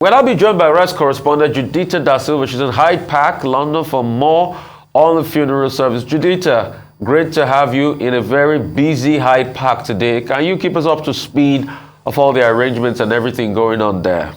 Well, I'll be joined by Rights correspondent Judita da Silva. She's in Hyde Park, London, for more on the funeral service. Judita, great to have you in a very busy Hyde Park today. Can you keep us up to speed of all the arrangements and everything going on there?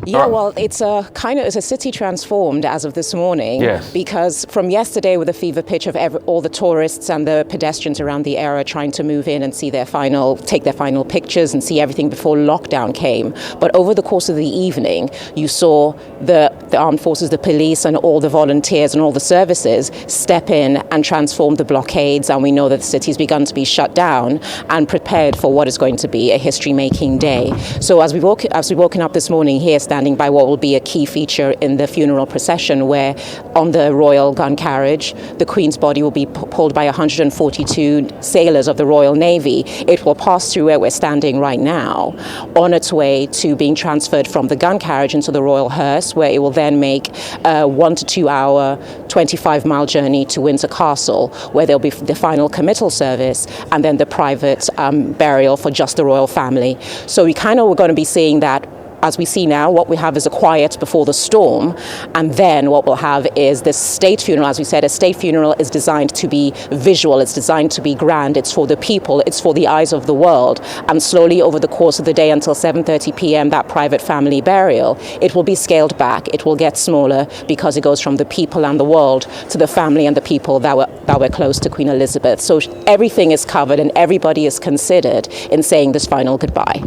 Yeah, well, it's a city transformed as of this morning. Yes. Because from yesterday, with the fever pitch of all the tourists and the pedestrians around the area trying to move in and take their final pictures and see everything before lockdown came. But over the course of the evening, you saw the armed forces, the police, and all the volunteers and all the services step in and transform the blockades. And we know that the city's begun to be shut down and prepared for what is going to be a history-making day. So as we've woken up this morning here, standing by what will be a key feature in the funeral procession, where on the royal gun carriage, the Queen's body will be pulled by 142 sailors of the Royal Navy. It will pass through where we're standing right now, on its way to being transferred from the gun carriage into the royal hearse, where it will then make a 1 to 2 hour, 25-mile journey to Windsor Castle, where there'll be the final committal service and then the private burial for just the royal family. So we're going to be seeing that. As we see now, what we have is a quiet before the storm, and then what we'll have is this state funeral. As we said, a state funeral is designed to be visual, it's designed to be grand, it's for the people, it's for the eyes of the world, and slowly over the course of the day until 7:30 p.m., that private family burial, it will be scaled back, it will get smaller, because it goes from the people and the world to the family and the people that were close to Queen Elizabeth. So everything is covered and everybody is considered in saying this final goodbye.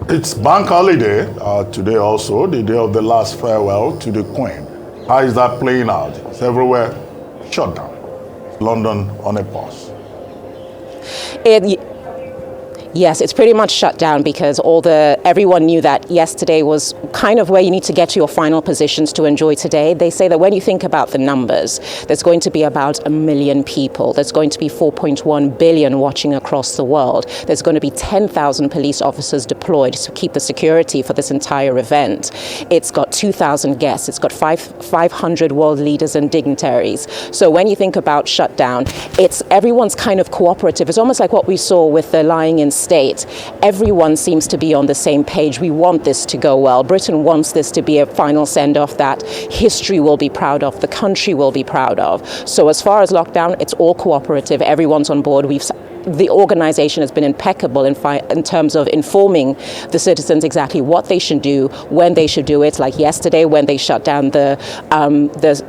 It's bank holiday today also, the day of the last farewell to the Queen. How is that playing out? It's everywhere shut down. London on a pause. Yes, it's pretty much shut down because everyone knew that yesterday was kind of where you need to get to your final positions to enjoy today. They say that when you think about the numbers, there's going to be about 1 million people. There's going to be 4.1 billion watching across the world. There's going to be 10,000 police officers deployed to keep the security for this entire event. It's got 2,000 guests. It's got 500 world leaders and dignitaries. So when you think about shutdown, everyone's kind of cooperative. It's almost like what we saw with the lying in state. Everyone seems to be on the same page. We want this to go well. Britain wants this to be a final send-off that history will be proud of, the country will be proud of. So as far as lockdown, it's all cooperative. Everyone's on board. The organization has been impeccable in terms of informing the citizens exactly what they should do, when they should do it. Like yesterday, when they shut down the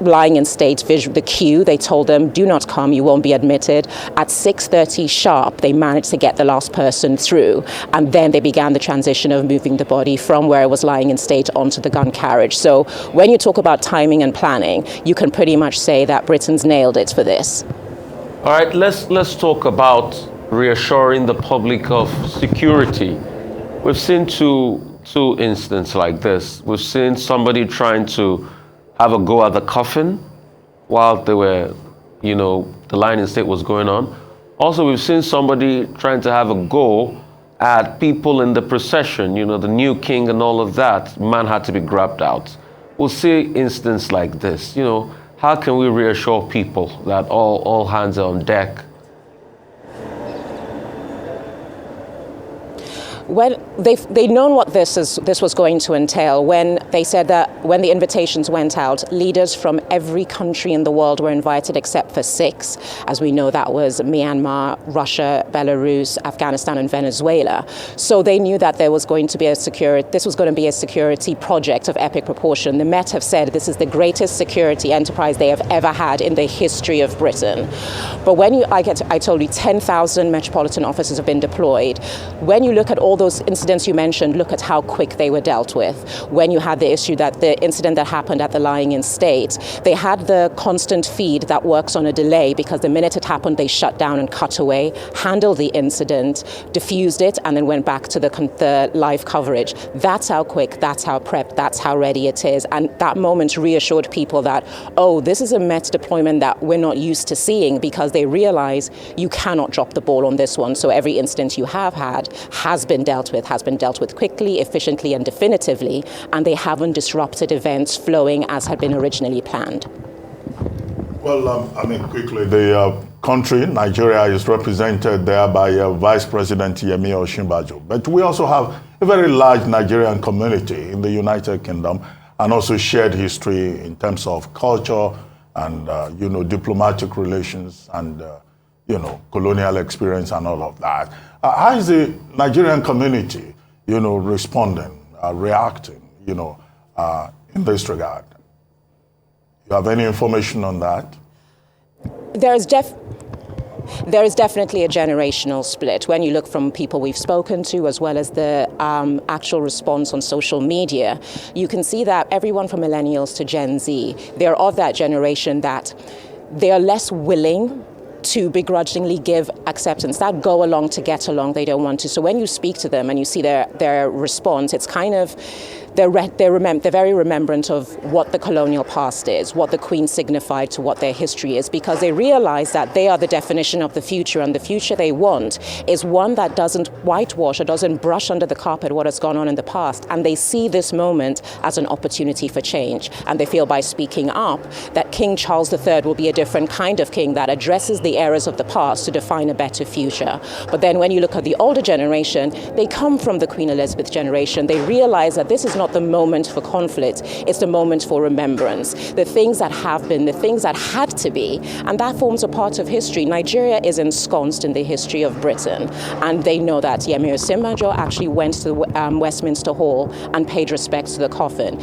lying in state the queue, they told them, do not come, you won't be admitted. At 6:30 sharp, they managed to get the last person through, and then they began the transition of moving the body from where it was lying in state onto the gun carriage. So when you talk about timing and planning, you can pretty much say that Britain's nailed it for this. All right, let's talk about reassuring the public of security. We've seen two instances like this. We've seen somebody trying to have a go at the coffin while they were, the lying in state was going on. Also, we've seen somebody trying to have a go at people in the procession, the new king and all of that. Man had to be grabbed out. We'll see instances like this. How can we reassure people that all hands are on deck? When they'd known what this was going to entail, when they said that when the invitations went out, leaders from every country in the world were invited except for 6. As we know, that was Myanmar, Russia, Belarus, Afghanistan, and Venezuela. So they knew that this was going to be a security project of epic proportion. The Met have said this is the greatest security enterprise they have ever had in the history of Britain. But I told you 10,000 metropolitan officers have been deployed. When you look at all those incidents you mentioned, look at how quick they were dealt with. When you had the incident that happened at the lying in state, they had the constant feed that works on a delay, because the minute it happened, they shut down and cut away, handled the incident, diffused it, and then went back to the live coverage. That's how quick, that's how prepped, that's how ready it is. And that moment reassured people that, this is a Met deployment that we're not used to seeing, because they realize you cannot drop the ball on this one. So every incident you have had has been dealt with quickly, efficiently, and definitively, and they haven't disrupted events flowing as had been originally planned. Well, I mean, quickly, the country, Nigeria, is represented there by Vice President Yemi Osinbajo. But we also have a very large Nigerian community in the United Kingdom, and also shared history in terms of culture and, diplomatic relations and, colonial experience and all of that. How is the Nigerian community, responding, reacting, in this regard? You have any information on that? There is definitely a generational split when you look from people we've spoken to as well as the actual response on social media. You can see that everyone from millennials to Gen Z, they're of that generation that they are less willing to begrudgingly give acceptance, that go along to get along, they don't want to. So when you speak to them and you see their response, it's kind of, they're very remembrant of what the colonial past is, what the Queen signified to what their history is, because they realize that they are the definition of the future, and the future they want is one that doesn't whitewash or doesn't brush under the carpet what has gone on in the past. And they see this moment as an opportunity for change. And they feel by speaking up that King Charles III will be a different kind of king that addresses the errors of the past to define a better future. But then when you look at the older generation, they come from the Queen Elizabeth generation. They realize that this is not the moment for conflict, it's the moment for remembrance. The things that have been, the things that had to be, and that forms a part of history. Nigeria is ensconced in the history of Britain, and they know that. Yemi Osinbajo actually went to the Westminster Hall and paid respects to the coffin.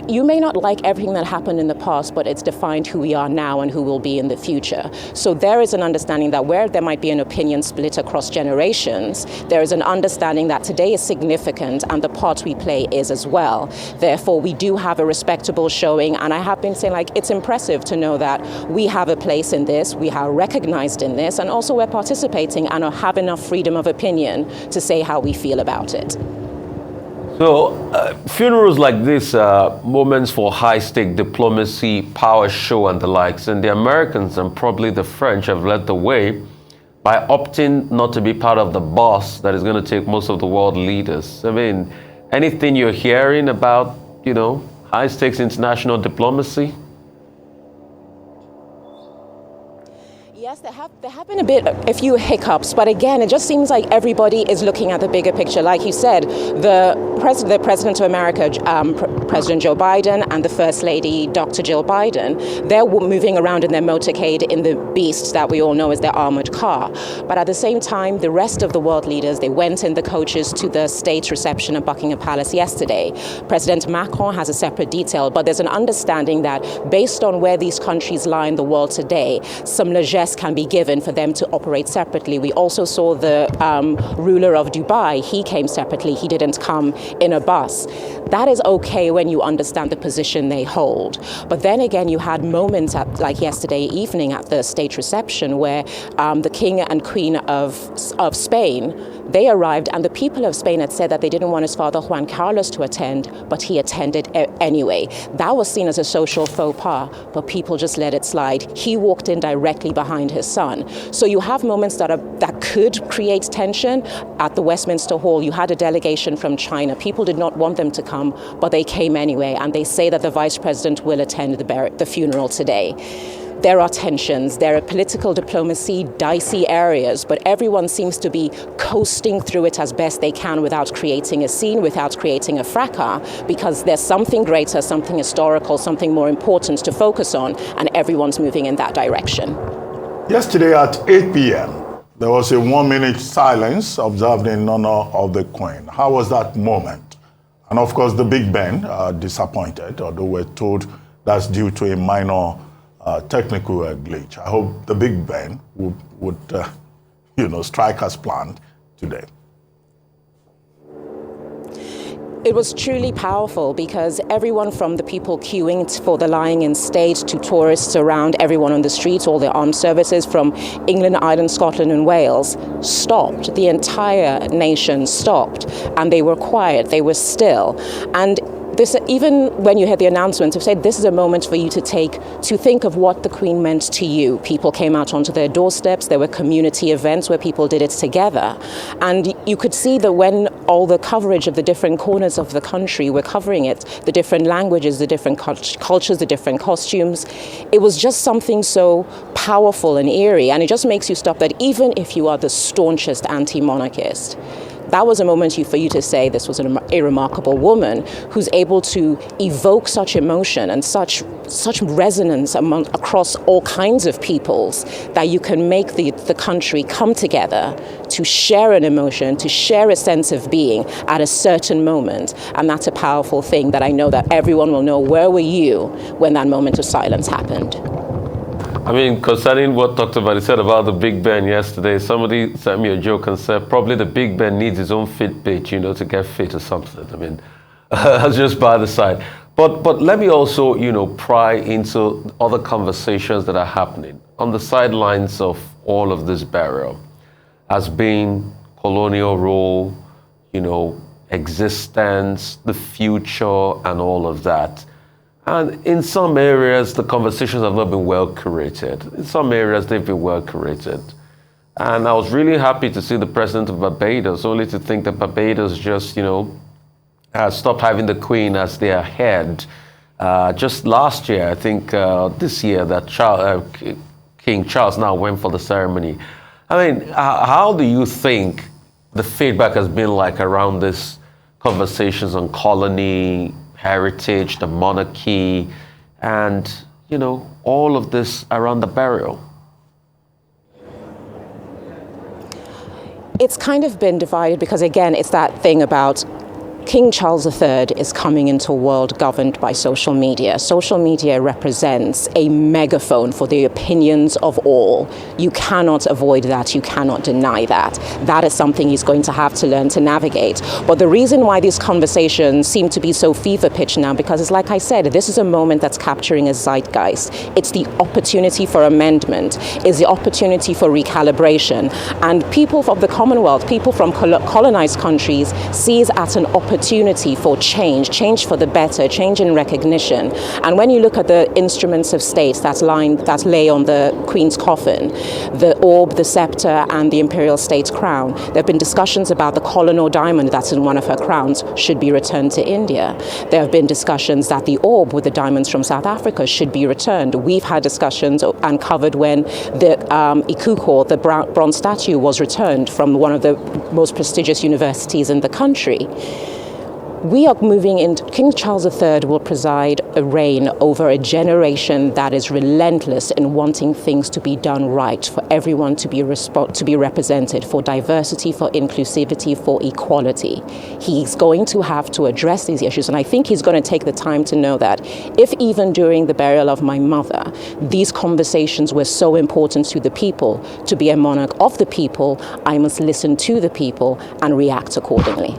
You may not like everything that happened in the past, but it's defined who we are now and who we'll be in the future. So there is an understanding that where there might be an opinion split across generations, there is an understanding that today is significant and the part we play is as well. Therefore, we do have a respectable showing, and I have been saying, it's impressive to know that we have a place in this, we are recognized in this, and also we're participating and have enough freedom of opinion to say how we feel about it. So, funerals like this are moments for high-stake diplomacy, power show, and the likes. And the Americans and probably the French have led the way by opting not to be part of the bus that is going to take most of the world leaders. I mean, anything you're hearing about, high-stakes international diplomacy? Yes, there have been a few hiccups, but again, it just seems like everybody is looking at the bigger picture. Like you said, the President of America, President Joe Biden, and the First Lady, Dr. Jill Biden, they're moving around in their motorcade in the beast that we all know as their armored car. But at the same time, the rest of the world leaders, they went in the coaches to the state reception at Buckingham Palace yesterday. President Macron has a separate detail, but there's an understanding that based on where these countries lie in the world today, some largesse can be given for them to operate separately. We also saw the ruler of Dubai. He came separately. He didn't come in a bus. That is okay when you understand the position they hold. But then again, you had moments like yesterday evening at the state reception where the King and Queen of Spain, they arrived, and the people of Spain had said that they didn't want his father Juan Carlos to attend, but he attended anyway. That was seen as a social faux pas, but people just let it slide. He walked in directly behind his son. So you have moments that could create tension. At the Westminster Hall, you had a delegation from China. People did not want them to come, but they came anyway, and they say that the Vice President will attend the funeral today. There are tensions, there are political diplomacy, dicey areas, but everyone seems to be coasting through it as best they can without creating a scene, without creating a fracas, because there's something greater, something historical, something more important to focus on, and everyone's moving in that direction. Yesterday at 8 p.m., there was a 1-minute silence observed in honor of the Queen. How was that moment? And of course, the Big Ben disappointed, although we're told that's due to a minor technical glitch. I hope the Big Ben would strike as planned today. It was truly powerful because everyone from the people queuing for the lying in state to tourists around, everyone on the streets, all the armed services from England, Ireland, Scotland and Wales stopped. The entire nation stopped, and they were quiet, they were still. And this, even when you heard the announcement, have said this is a moment for you to think of what the Queen meant to you. People came out onto their doorsteps. There were community events where people did it together. And you could see that when all the coverage of the different corners of the country were covering it, the different languages, the different cultures, the different costumes, it was just something so powerful and eerie. And it just makes you stop that even if you are the staunchest anti-monarchist, that was a moment for you to say this was a remarkable woman who's able to evoke such emotion and such resonance across all kinds of peoples, that you can make the country come together to share an emotion, to share a sense of being at a certain moment. And that's a powerful thing that I know that everyone will know. Where were you when that moment of silence happened? I mean, concerning what Dr. Vadi said about the Big Ben yesterday, somebody sent me a joke and said probably the Big Ben needs his own Fitbit, to get fit or something. I mean, that's just by the side. But let me also, pry into other conversations that are happening on the sidelines of all of this burial, as being colonial rule, existence, the future, and all of that. And in some areas, the conversations have not been well curated. In some areas, they've been well curated. And I was really happy to see the president of Barbados, only to think that Barbados just, stopped having the Queen as their head. Just last year, I think this year, that King Charles now went for the ceremony. I mean, how do you think the feedback has been like around this conversations on colony, heritage, the monarchy, and, all of this around the burial? It's kind of been divided because, again, it's that thing about King Charles III is coming into a world governed by social media. Social media represents a megaphone for the opinions of all. You cannot avoid that. You cannot deny that. That is something he's going to have to learn to navigate. But the reason why these conversations seem to be so fever-pitched now, because it's like I said, this is a moment that's capturing a zeitgeist. It's the opportunity for amendment. It's the opportunity for recalibration. And people of the Commonwealth, people from colonized countries, see it as an opportunity for change for the better, change in recognition. And when you look at the instruments of state that lay on the Queen's coffin, the orb, the scepter, and the imperial state crown, there have been discussions about the colonel diamond that's in one of her crowns should be returned to India. There have been discussions that the orb with the diamonds from South Africa should be returned. We've had discussions and covered when the Ikuko, the bronze statue, was returned from one of the most prestigious universities in the country. We are moving into King Charles III will preside a reign over a generation that is relentless in wanting things to be done right, for everyone to be represented, for diversity, for inclusivity, for equality. He's going to have to address these issues, and I think he's going to take the time to know that if even during the burial of my mother, these conversations were so important to the people, to be a monarch of the people, I must listen to the people and react accordingly.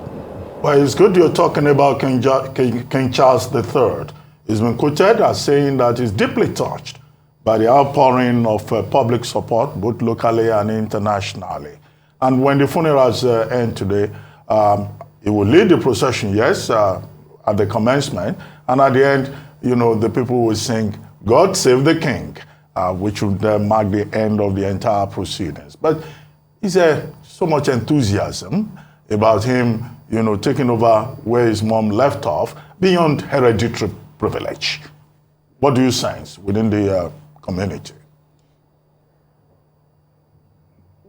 Well, it's good you're talking about King Charles III. He's been quoted as saying that he's deeply touched by the outpouring of public support, both locally and internationally. And when the funerals end today, he will lead the procession, yes, at the commencement. And at the end, the people will sing, "God Save the King," which would mark the end of the entire proceedings. But is there so much enthusiasm about him taking over where his mom left off, beyond hereditary privilege? What do you sense within the community?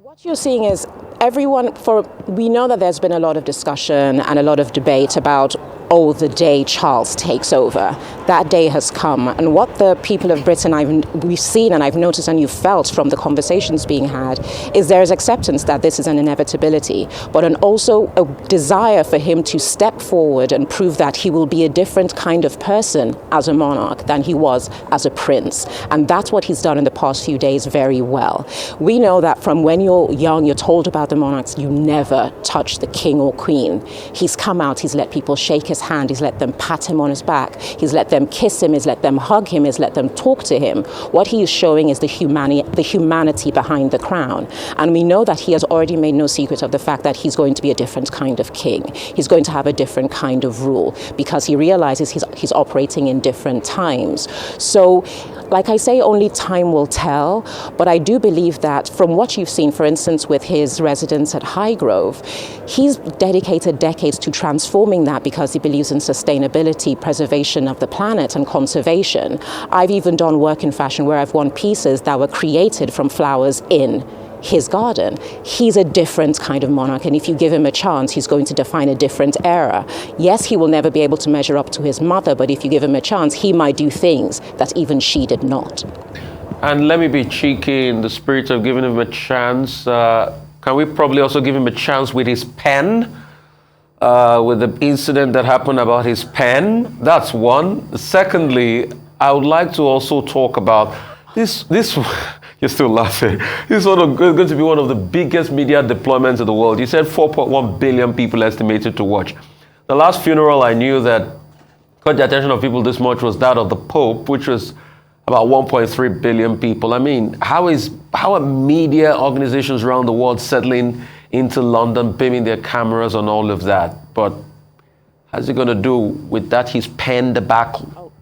What you're seeing is we know that there's been a lot of discussion and a lot of debate about, the day Charles takes over. That day has come. And what the people of Britain, we've seen and I've noticed and you've felt from the conversations being had, is there is acceptance that this is an inevitability, but also a desire for him to step forward and prove that he will be a different kind of person as a monarch than he was as a prince. And that's what he's done in the past few days very well. We know that from when you're young, you're told about the monarchs, you never touch the king or queen. He's come out, he's let people shake his hand, he's let them pat him on his back, he's let them kiss him, he's let them hug him, he's let them talk to him. What he is showing is the humanity behind the crown. And we know that he has already made no secret of the fact that he's going to be a different kind of king. He's going to have a different kind of rule because he realizes he's operating in different times. So, like I say, only time will tell, but I do believe that from what you've seen, for instance, with his residence at Highgrove, he's dedicated decades to transforming that because he believes in sustainability, preservation of the planet, and conservation. I've even done work in fashion where I've worn pieces that were created from flowers in his garden. He's a different kind of monarch, and if you give him a chance, he's going to define a different era. Yes, he will never be able to measure up to his mother, but if you give him a chance, he might do things that even she did not. And let me be cheeky in the spirit of giving him a chance. Can we probably also give him a chance with his pen? With the incident that happened about his pen? That's one. Secondly, I would like to also talk about this you're still laughing. This is going to be one of the biggest media deployments in the world. You said 4.1 billion people estimated to watch. The last funeral I knew that caught the attention of people this much was that of the Pope, which was about 1.3 billion people. I mean, how are media organizations around the world settling into London, beaming their cameras and all of that? But how's he going to do with that his pen debacle?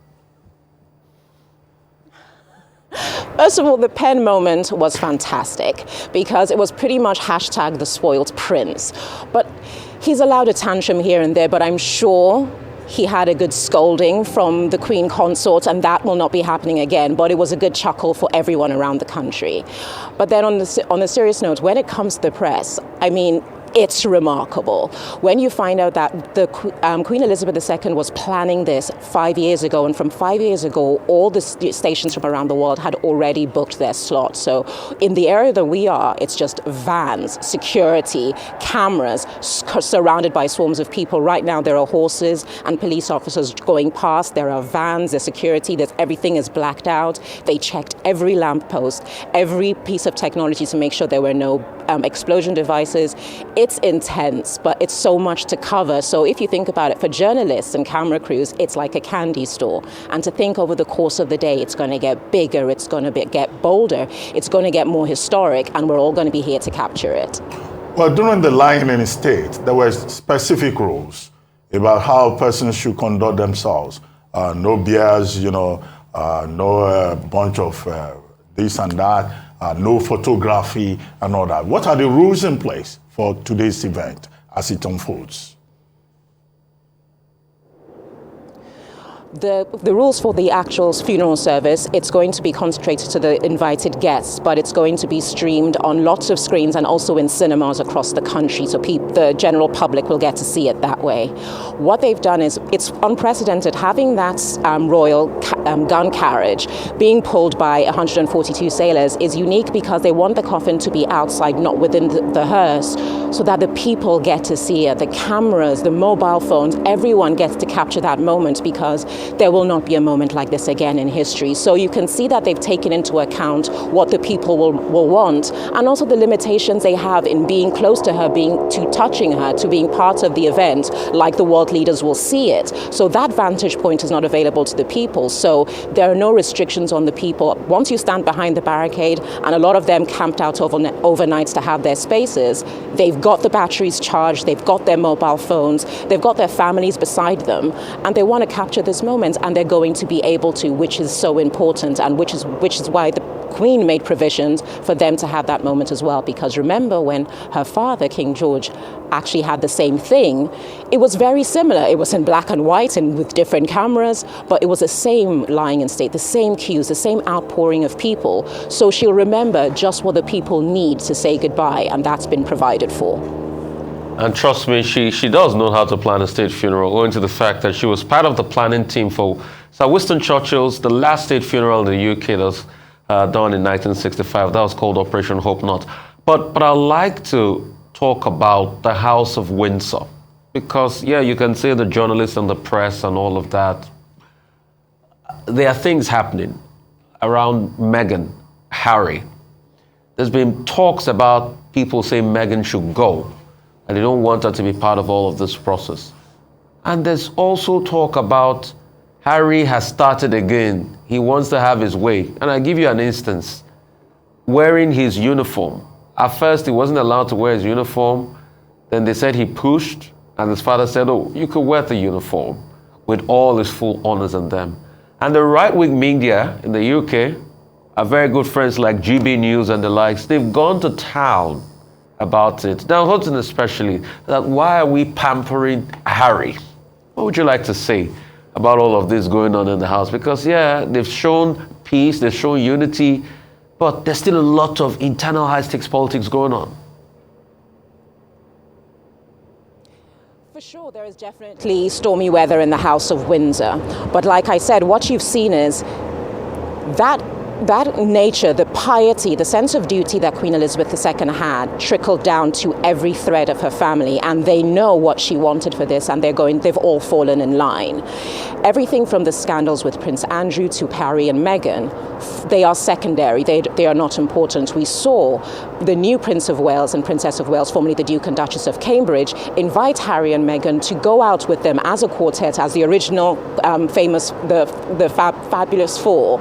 First of all, the pen moment was fantastic because it was pretty much hashtag the spoiled prince. But he's allowed a tantrum here and there, but I'm sure he had a good scolding from the Queen Consort, and that will not be happening again. But it was a good chuckle for everyone around the country. But then on the serious note, when it comes to the press, I mean, it's remarkable. When you find out that the Queen Elizabeth II was planning this 5 years ago, and from 5 years ago, all the stations from around the world had already booked their slots. So in the area that we are, it's just vans, security, cameras, surrounded by swarms of people. Right now, there are horses and police officers going past. There are vans, there's security, everything is blacked out. They checked every lamppost, every piece of technology to make sure there were no explosion devices. It's intense, but it's so much to cover. So if you think about it, for journalists and camera crews, it's like a candy store. And to think over the course of the day, it's going to get bigger, it's going to get bolder, it's going to get more historic, and we're all going to be here to capture it. Well, during the lying-in state, there were specific rules about how persons should conduct themselves. No beers, no bunch of this and that. No photography and all that. What are the rules in place for today's event as it unfolds? The rules for the actual funeral service, it's going to be concentrated to the invited guests, but it's going to be streamed on lots of screens and also in cinemas across the country, so the general public will get to see it that way. What they've done is, it's unprecedented, having that royal gun carriage being pulled by 142 sailors is unique because they want the coffin to be outside, not within the hearse, so that the people get to see it. The cameras, the mobile phones, everyone gets to capture that moment because there will not be a moment like this again in history. So you can see that they've taken into account what the people will want, and also the limitations they have in being close to her, touching her, to being part of the event, like the world leaders will see it. So that vantage point is not available to the people. So there are no restrictions on the people. Once you stand behind the barricade, and a lot of them camped out overnights to have their spaces, they've got the batteries charged, they've got their mobile phones, they've got their families beside them, and they want to capture this moment, and they're going to be able to, which is so important, and which is why the Queen made provisions for them to have that moment as well. Because remember, when her father, King George, actually had the same thing, it was very similar. It was in black and white and with different cameras, but it was the same lying in state, the same queues, the same outpouring of people. So she'll remember just what the people need to say goodbye, and that's been provided for. And trust me, she does know how to plan a state funeral, owing to the fact that she was part of the planning team for Sir Winston Churchill's, the last state funeral in the UK that was done in 1965. That was called Operation Hope Not. But I'd like to talk about the House of Windsor, because, yeah, you can say the journalists and the press and all of that. There are things happening around Meghan, Harry. There's been talks about people saying Meghan should go, and they don't want her to be part of all of this process. And there's also talk about Harry has started again. He wants to have his way. And I give you an instance. Wearing his uniform. At first, he wasn't allowed to wear his uniform. Then they said he pushed, and his father said, oh, you could wear the uniform with all his full honors on them. And the right-wing media in the UK are very good friends like GB News and the likes. They've gone to town about it. Now, Hudson especially, that why are we pampering Harry? What would you like to say about all of this going on in the house? Because, yeah, they've shown peace, they've shown unity, but there's still a lot of internal high-stakes politics going on. For sure, there is definitely stormy weather in the House of Windsor. But like I said, what you've seen is that nature, the piety, the sense of duty that Queen Elizabeth II had trickled down to every thread of her family, and they know what she wanted for this, and they've all fallen in line. Everything from the scandals with Prince Andrew to Harry and Meghan, they are secondary, they are not important. We saw the new Prince of Wales and Princess of Wales, formerly the Duke and Duchess of Cambridge, invite Harry and Meghan to go out with them as a quartet, as the original Fabulous Four.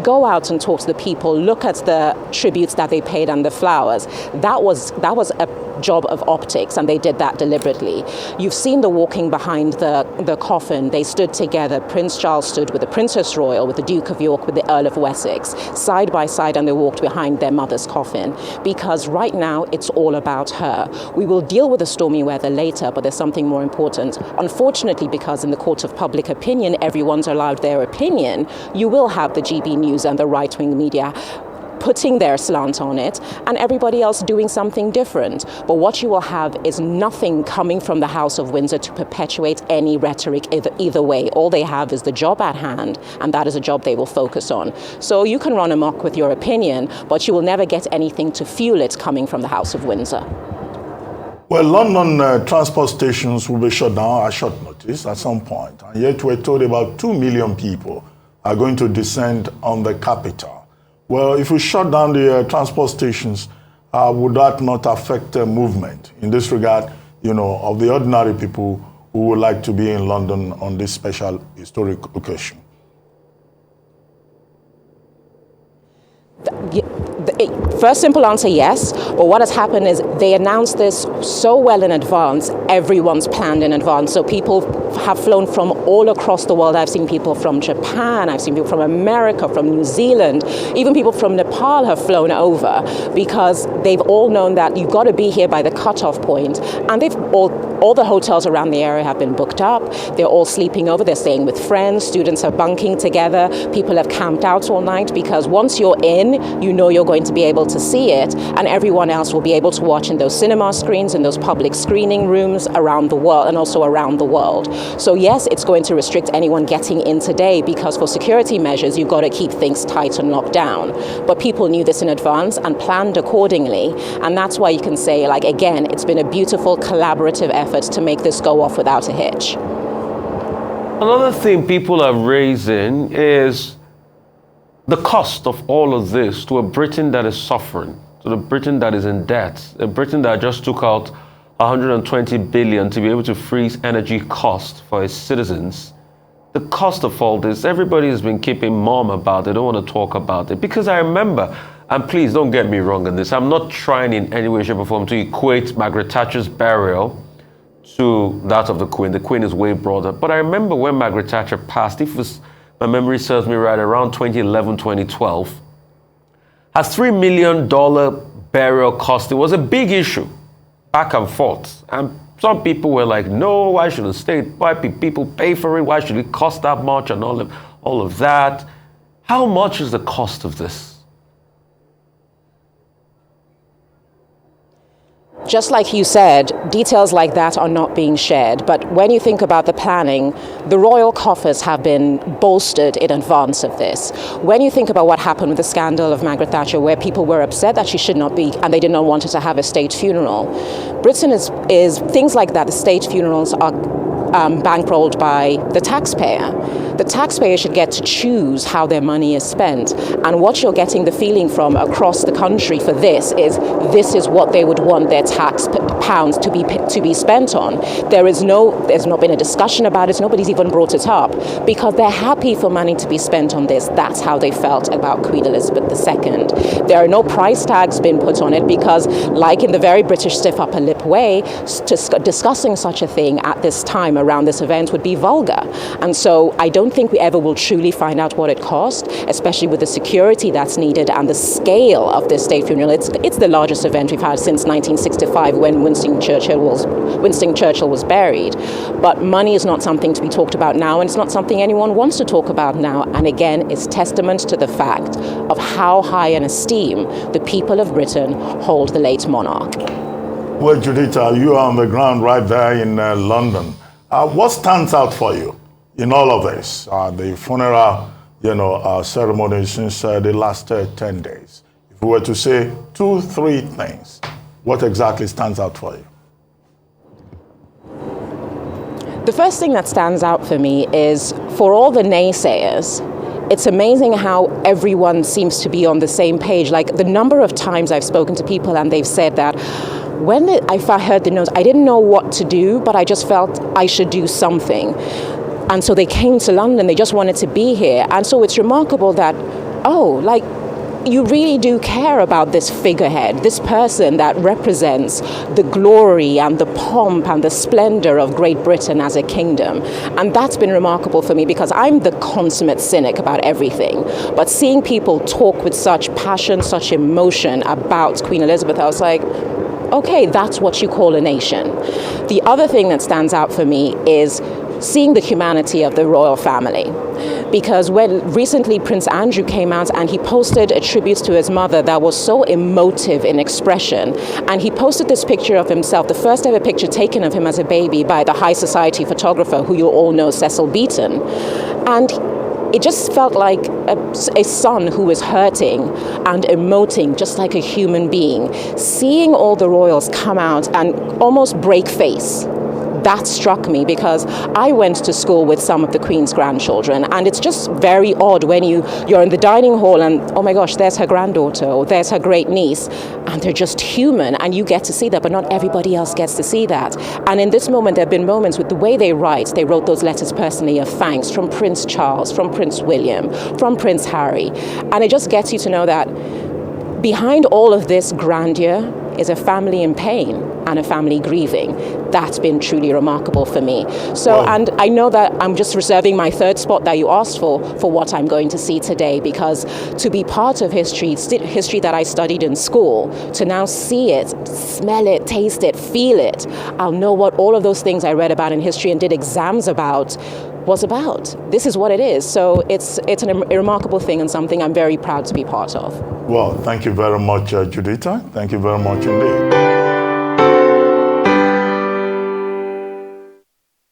Go out and talk to the people, look at the tributes that they paid and the flowers. That was a job of optics, and they did that deliberately. You've seen the walking behind the coffin. They stood together. Prince Charles stood with the Princess Royal, with the Duke of York, with the Earl of Wessex, side by side, and they walked behind their mother's coffin. Because right now, it's all about her. We will deal with the stormy weather later, but there's something more important. Unfortunately, because in the court of public opinion, everyone's allowed their opinion, you will have the GB News and the right-wing media putting their slant on it, and everybody else doing something different. But what you will have is nothing coming from the House of Windsor to perpetuate any rhetoric either way. All they have is the job at hand, and that is a job they will focus on. So you can run amok with your opinion, but you will never get anything to fuel it coming from the House of Windsor. Well, London transport stations will be shut down at short notice at some point, and yet we're told about 2 million people are going to descend on the capital. Well, if we shut down the transport stations, would that not affect movement in this regard, of the ordinary people who would like to be in London on this special historic occasion? First simple answer, yes. But what has happened is they announced this so well in advance, everyone's planned in advance. So people have flown from all across the world. I've seen people from Japan, I've seen people from America, from New Zealand, even people from Nepal have flown over, because they've all known that you've got to be here by the cutoff point. And all the hotels around the area have been booked up. They're all sleeping over, they're staying with friends, students are bunking together, people have camped out all night, because once you're in, you know you're going to be able to see it, and everyone else will be able to watch in those cinema screens, in those public screening rooms around the world, and also around the world. So yes, it's going to restrict anyone getting in today, because for security measures, you've got to keep things tight and locked down. But people knew this in advance and planned accordingly, and that's why you can say, again, it's been a beautiful collaborative effort to make this go off without a hitch. Another thing people are raising is the cost of all of this to a Britain that is suffering, to the Britain that is in debt, a Britain that just took out 120 billion to be able to freeze energy costs for its citizens. The cost of all this, everybody has been keeping mum about it, they don't want to talk about it. Because I remember, and please don't get me wrong on this, I'm not trying in any way, shape or form to equate Margaret Thatcher's burial to that of the Queen. The Queen is way broader. But I remember when Margaret Thatcher passed, my memory serves me right, around 2011, 2012, her $3 million burial cost, it was a big issue, back and forth. And some people were like, no, why should the state, why people pay for it? Why should it cost that much and all of that? How much is the cost of this? Just like you said, details like that are not being shared. But when you think about the planning, the royal coffers have been bolstered in advance of this. When you think about what happened with the scandal of Margaret Thatcher, where people were upset that she should not be, and they did not want her to have a state funeral, Britain is things like that. The state funerals are bankrolled by the taxpayer. the taxpayer should get to choose how their money is spent. And what you're getting the feeling from across the country for this is what they would want their tax pounds to be spent on. There's not been a discussion about it. Nobody's even brought it up because they're happy for money to be spent on this. That's how they felt about Queen Elizabeth II. There are no price tags being put on it because, like in the very British stiff upper lip way, discussing such a thing at this time around this event would be vulgar. And so I don't think we ever will truly find out what it cost, especially with the security that's needed and the scale of this state funeral. It's the largest event we've had since 1965 when Winston Churchill was buried. But money is not something to be talked about now, and it's not something anyone wants to talk about now. And again, it's testament to the fact of how high an esteem the people of Britain hold the late monarch. Well, Judita, you are on the ground right there in London. What stands out for you in all of this? The funeral, ceremony since the last 10 days. If we were to say 2-3 things, what exactly stands out for you? The first thing that stands out for me is, for all the naysayers, it's amazing how everyone seems to be on the same page. Like the number of times I've spoken to people and they've said that when I heard the news, I didn't know what to do, but I just felt I should do something. And so they came to London, they just wanted to be here. And so it's remarkable that, you really do care about this figurehead, this person that represents the glory and the pomp and the splendor of Great Britain as a kingdom. And that's been remarkable for me because I'm the consummate cynic about everything. But seeing people talk with such passion, such emotion about Queen Elizabeth, I was like, okay, that's what you call a nation. The other thing that stands out for me is seeing the humanity of the royal family. Because when recently Prince Andrew came out and he posted a tribute to his mother that was so emotive in expression, and he posted this picture of himself, the first ever picture taken of him as a baby by the high society photographer who you all know, Cecil Beaton. And it just felt like a son who was hurting and emoting just like a human being. Seeing all the royals come out and almost break face, that struck me because I went to school with some of the Queen's grandchildren, and it's just very odd when you're in the dining hall and, oh my gosh, there's her granddaughter or there's her great niece, and they're just human and you get to see that, but not everybody else gets to see that. And in this moment, there have been moments with the way they wrote those letters personally of thanks from Prince Charles, from Prince William, from Prince Harry, and it just gets you to know that behind all of this grandeur is a family in pain and a family grieving. That's been truly remarkable for me. So, wow. And I know that I'm just reserving my third spot that you asked for what I'm going to see today, because to be part of history that I studied in school, to now see it, smell it, taste it, feel it, I'll know what all of those things I read about in history and did exams about was about. This is what it is. So it's a remarkable thing and something I'm very proud to be part of. Well, thank you very much, Judita. Thank you very much indeed.